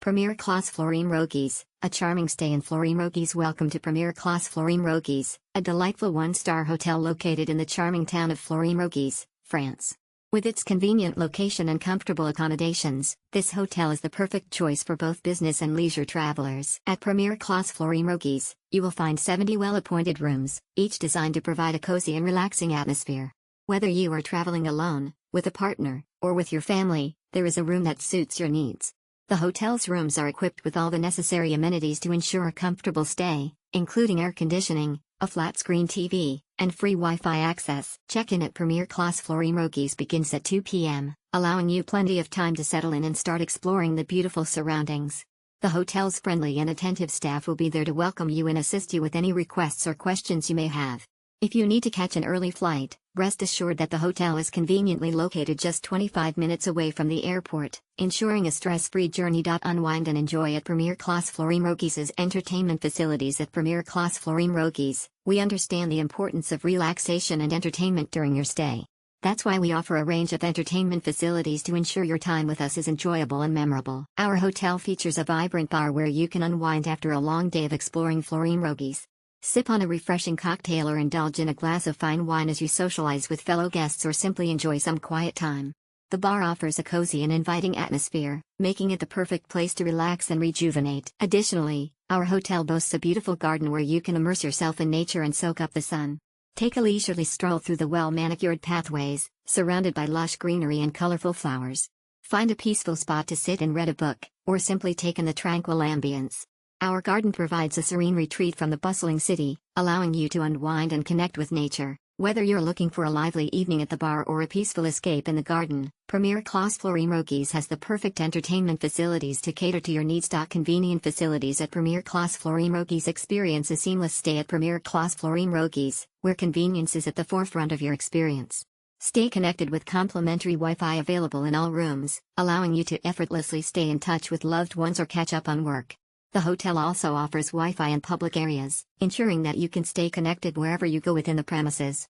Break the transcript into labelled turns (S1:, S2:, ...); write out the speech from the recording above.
S1: Premiere Classe Fleury Merogis, a charming stay in Fleury-Merogis. Welcome to Premiere Classe Fleury Merogis, a delightful one-star hotel located in the charming town of Fleury-Merogis, France. With its convenient location and comfortable accommodations, this hotel is the perfect choice for both business and leisure travelers. At Premiere Classe Fleury Merogis, you will find 70 well-appointed rooms, each designed to provide a cozy and relaxing atmosphere. Whether you are traveling alone, with a partner, or with your family, there is a room that suits your needs. The hotel's rooms are equipped with all the necessary amenities to ensure a comfortable stay, including air conditioning, a flat-screen TV, and free Wi-Fi access. Check-in at Premiere Classe Fleury Merogis begins at 2 p.m., allowing you plenty of time to settle in and start exploring the beautiful surroundings. The hotel's friendly and attentive staff will be there to welcome you and assist you with any requests or questions you may have. If you need to catch an early flight, rest assured that the hotel is conveniently located just 25 minutes away from the airport, ensuring a stress-free journey. Unwind and enjoy at Premiere Classe Fleury Merogis' entertainment facilities. At Premiere Classe Fleury Merogis, we understand the importance of relaxation and entertainment during your stay. That's why we offer a range of entertainment facilities to ensure your time with us is enjoyable and memorable. Our hotel features a vibrant bar where you can unwind after a long day of exploring Fleury-Merogis. Sip on a refreshing cocktail or indulge in a glass of fine wine as you socialize with fellow guests or simply enjoy some quiet time. The bar offers a cozy and inviting atmosphere, making it the perfect place to relax and rejuvenate. Additionally, our hotel boasts a beautiful garden where you can immerse yourself in nature and soak up the sun. Take a leisurely stroll through the well-manicured pathways, surrounded by lush greenery and colorful flowers. Find a peaceful spot to sit and read a book, or simply take in the tranquil ambience. Our garden provides a serene retreat from the bustling city, allowing you to unwind and connect with nature. Whether you're looking for a lively evening at the bar or a peaceful escape in the garden, Premiere Classe Fleury Merogis has the perfect entertainment facilities to cater to your needs. Convenient facilities at Premiere Classe Fleury Merogis. Experience a seamless stay at Premiere Classe Fleury Merogis, where convenience is at the forefront of your experience. Stay connected with complimentary Wi-Fi available in all rooms, allowing you to effortlessly stay in touch with loved ones or catch up on work. The hotel also offers Wi-Fi in public areas, ensuring that you can stay connected wherever you go within the premises.